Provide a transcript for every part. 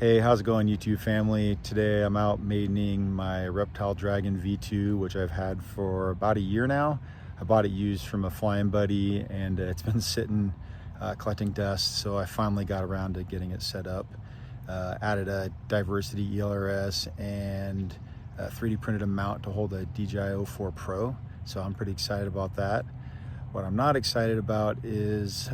Hey, how's it going, YouTube family? Today I'm out maidening my Reptile Dragon V2, which I've had for about a year now. I bought it used from a flying buddy, and it's been sitting collecting dust, so I finally got around to getting it set up. Added a diversity ELRS and a 3D printed a mount to hold a DJI O4 Pro, so I'm pretty excited about that. What I'm not excited about is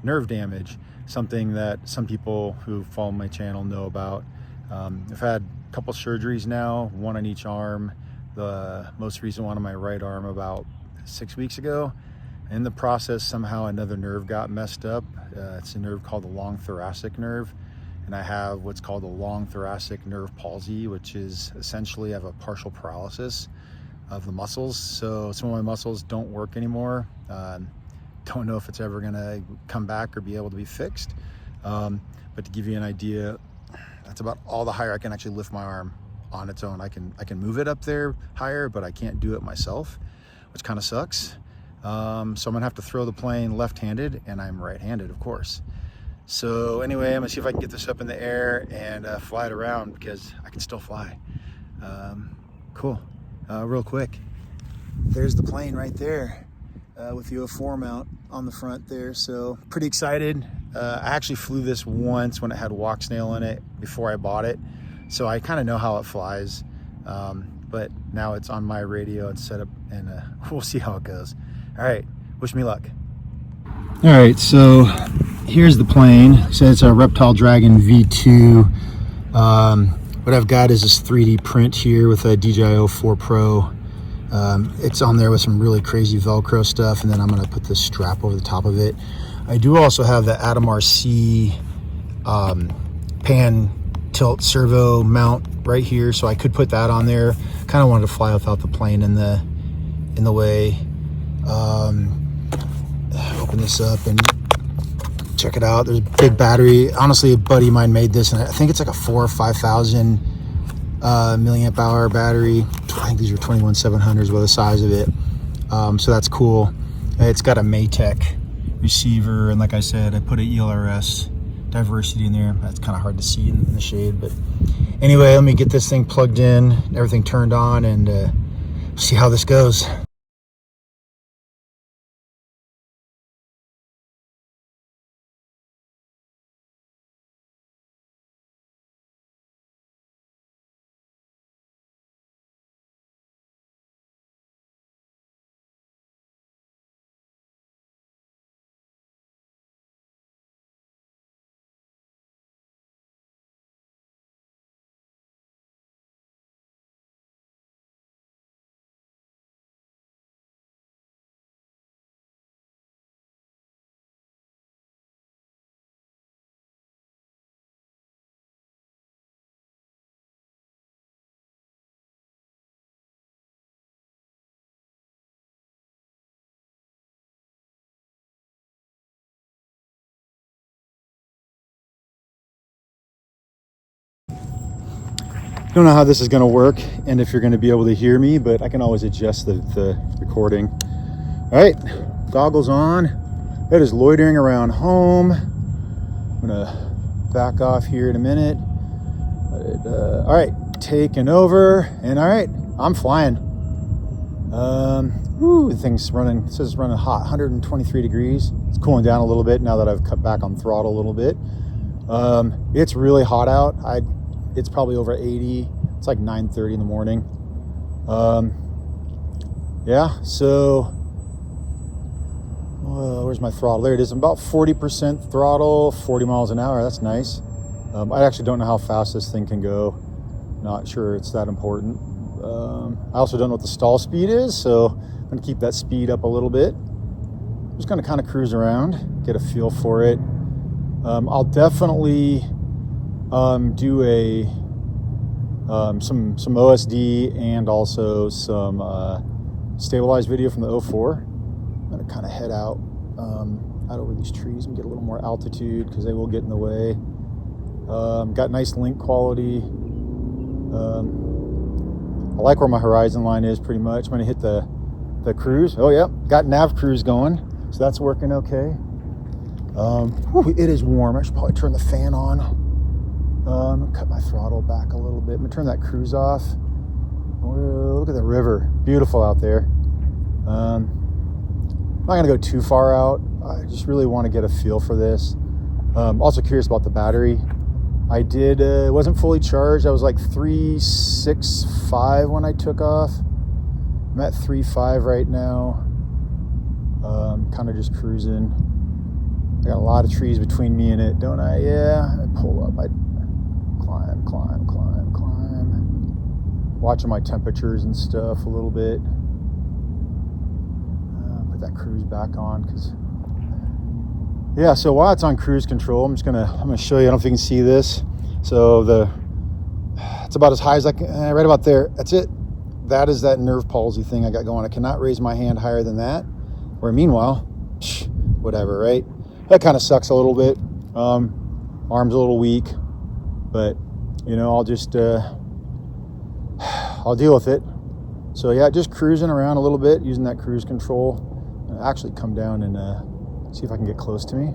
nerve damage, something that some people who follow my channel know about. I've had a couple surgeries now, one on each arm, the most recent one on my right arm about 6 weeks ago. In the process, somehow another nerve got messed up. It's a nerve called the long thoracic nerve, and I have what's called a long thoracic nerve palsy, which is essentially I have a partial paralysis of the muscles. So some of my muscles don't work anymore. Don't know if it's ever gonna come back or be able to be fixed. But to give you an idea, that's about all the higher I can actually lift my arm on its own. I can move it up there higher, but I can't do it myself, which kind of sucks. So I'm gonna have to throw the plane left-handed, and I'm right-handed, of course. So anyway, I'm gonna see if I can get this up in the air and fly it around, because I can still fly. Cool. Real quick, there's the plane right there with the O4 mount on the front there, so pretty excited. I actually flew this once when it had walk snail in it before I bought it, so I kind of know how it flies, but now it's on my radio, it's set up, and we'll see how it goes. All right, wish me luck. All right, so here's the plane. So it's a Reptile Dragon V2. What I've got is this 3D print here with a DJI O4 Pro. It's on there with some really crazy Velcro stuff, and then I'm gonna put this strap over the top of it. I do also have the ATOMRC pan tilt servo mount right here, so I could put that on there. Kind of wanted to fly without the plane in the way. Open this up and check it out. There's a big battery. Honestly, a buddy of mine made this, and I think it's like a 4,000 or 5,000 milliamp hour battery. I think these are 21700s by the size of it. So that's cool. It's got a Matek receiver, and like I said, I put an ELRS diversity in there. That's kind of hard to see in the shade, but anyway, let me get this thing plugged in, everything turned on, and see how this goes. Don't know how this is going to work and if you're going to be able to hear me, but I can always adjust the recording. All right, goggles on. That is loitering around home. I'm going to back off here in a minute. All right, taking over, and all right, I'm flying. The thing's running, it says it's running hot, 123 degrees. It's cooling down a little bit now that I've cut back on throttle a little bit. It's really hot out. It's probably over 80. It's like 9:30 in the morning. Yeah, so where's my throttle? There it is. I'm about 40% throttle, 40 miles an hour. That's nice. I actually don't know how fast this thing can go. Not sure it's that important. I also don't know what the stall speed is, so I'm gonna keep that speed up a little bit. I'm just gonna kind of cruise around, get a feel for it. I'll definitely do a some OSD and also some stabilized video from the O4. I'm gonna kind of head out over these trees and get a little more altitude because they will get in the way. Got nice link quality. I like where my horizon line is pretty much. I'm gonna hit the cruise. Oh yeah, got nav cruise going, so that's working okay. It is warm. I should probably turn the fan on. Cut my throttle back a little bit. I'm gonna turn that cruise off. Whoa, look at the river, beautiful out there. I'm not gonna go too far out. I just really want to get a feel for this. Also curious about the battery. I did, it wasn't fully charged. I was like 3.65 when I took off. I'm at 3.5 right now. Kind of just cruising. I got a lot of trees between me and it, don't I? Yeah, I pull up, I climb. Watching my temperatures and stuff a little bit. Put that cruise back on, because yeah, so while it's on cruise control, I'm gonna show you. I don't know if you can see this. So it's about as high as I can, right about there. That's it. That is that nerve palsy thing I got going. I cannot raise my hand higher than that. Where meanwhile, whatever, right? That kind of sucks a little bit. Arm's a little weak, but you know, I'll just I'll deal with it. So yeah, just cruising around a little bit using that cruise control. I'll actually come down and see if I can get close to me,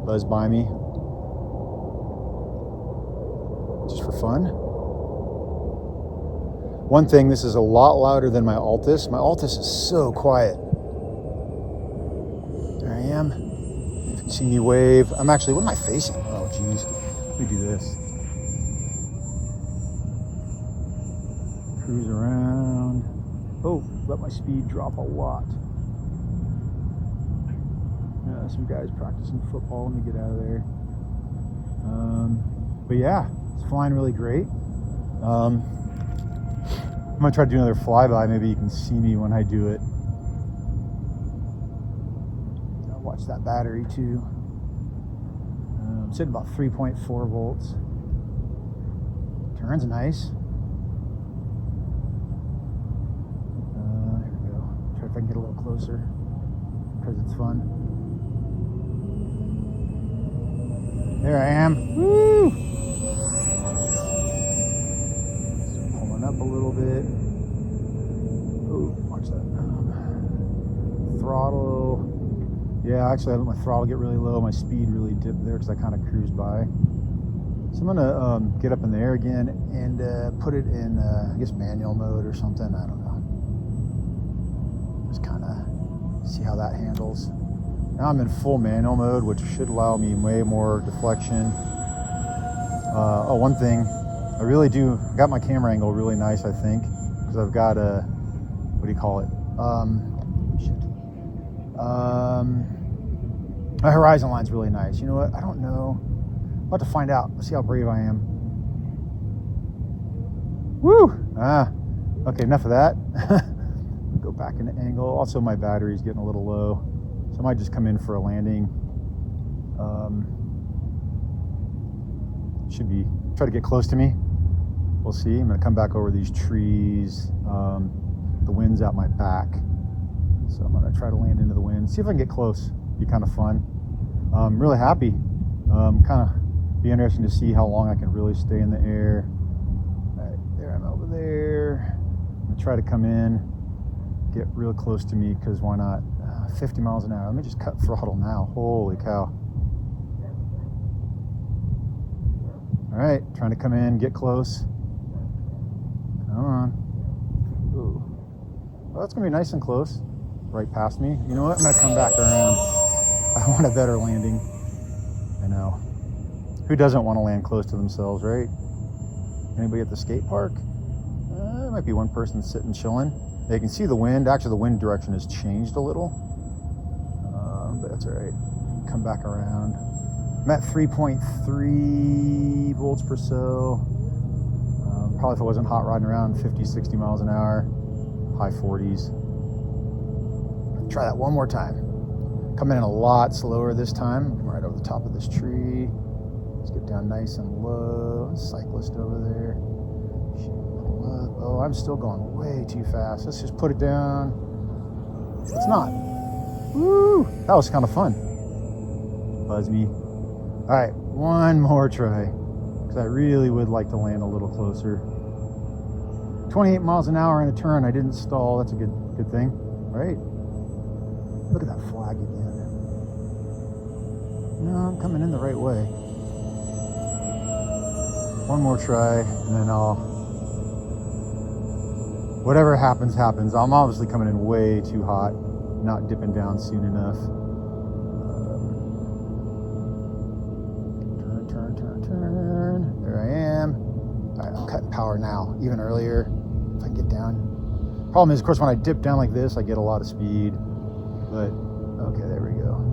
buzz by me, just for fun. One thing, this is a lot louder than my Altis. My Altis is so quiet. There I am. You can see me wave. I'm actually, what am I facing? Oh geez, let me do this. Cruise around. Oh, let my speed drop a lot. Some guys practicing football. Let me get out of there. But yeah, it's flying really great. I'm gonna try to do another flyby. Maybe you can see me when I do it. I'll watch that battery too. I'm sitting about 3.4 volts. Turns nice. There we go. Try if I can get a little closer, because it's fun. There I am. Woo! So pulling up a little bit. Oh, watch that. Throttle. Yeah, actually I let my throttle get really low. My speed really dipped there because I kind of cruised by. So I'm gonna get up in the air again and put it in, I guess, manual mode or something. I don't know. Just kind of see how that handles. Now I'm in full manual mode, which should allow me way more deflection. Oh, one thing, I really got my camera angle really nice, I think, because I've got a, what do you call it? My horizon line's really nice. You know what? I don't know. I'll have to find out. Let's see how brave I am. Woo! Okay, enough of that. Go back into angle. Also, my battery's getting a little low. I might just come in for a landing. Should be, try to get close to me. We'll see. I'm gonna come back over these trees. The wind's out my back. So I'm gonna try to land into the wind. See if I can get close. Be kind of fun. I'm really happy. Kind of be interesting to see how long I can really stay in the air. All right, there I'm over there. I'm gonna try to come in, get real close to me, because why not? 50 miles an hour. Let me just cut throttle now. Holy cow. All right, trying to come in, get close. Come on. Ooh. Well, that's gonna be nice and close. Right past me. You know what? I'm gonna come back around. I want a better landing. I know. Who doesn't want to land close to themselves, right? Anybody at the skate park? There might be one person sitting chilling. They can see the wind. Actually, the wind direction has changed a little. But that's all right. Come back around. I'm at 3.3 volts per cell. Probably if I wasn't hot riding around 50, 60 miles an hour, high 40s. Try that one more time. Coming in a lot slower this time. Right over the top of this tree. Let's get down nice and low. Cyclist over there. Pull up. Oh, I'm still going way too fast. Let's just put it down. It's not. Woo! That was kind of fun. Buzz me. All right, one more try, because I really would like to land a little closer. 28 miles an hour in a turn. I didn't stall. That's a good thing, right? Look at that flag again. No, I'm coming in the right way. One more try, and then whatever happens, happens. I'm obviously coming in way too hot, not dipping down soon enough. Turn. There I am. All right, I'm cutting power now, even earlier, if I can get down. Problem is, of course, when I dip down like this, I get a lot of speed, but okay, there we go.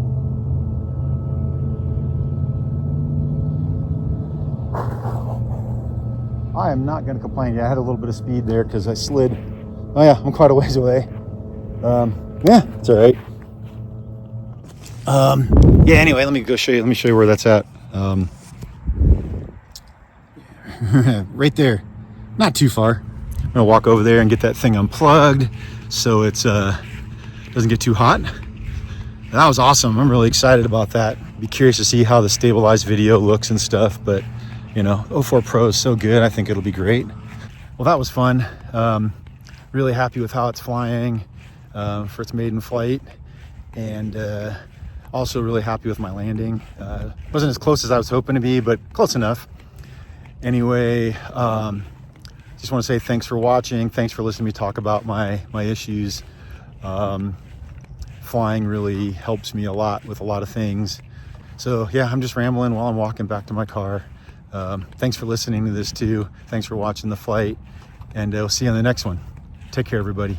I am not going to complain. Yeah, I had a little bit of speed there because I slid. Oh yeah, I'm quite a ways away. Yeah, it's all right. Yeah, anyway, let me go show you. Let me show you where that's at. Right there, not too far. I'm gonna walk over there and get that thing unplugged so it's doesn't get too hot. That was awesome. I'm really excited about that. Be curious to see how the stabilized video looks and stuff, but you know, O4 Pro is so good. I think it'll be great. Well, that was fun. Really happy with how it's flying for its maiden flight, and also really happy with my landing. Wasn't as close as I was hoping to be, but close enough. Anyway, just want to say thanks for watching. Thanks for listening to me talk about my issues. Flying really helps me a lot with a lot of things. So yeah, I'm just rambling while I'm walking back to my car. Thanks for listening to this too. Thanks for watching the flight, and we'll see you on the next one. Take care, everybody.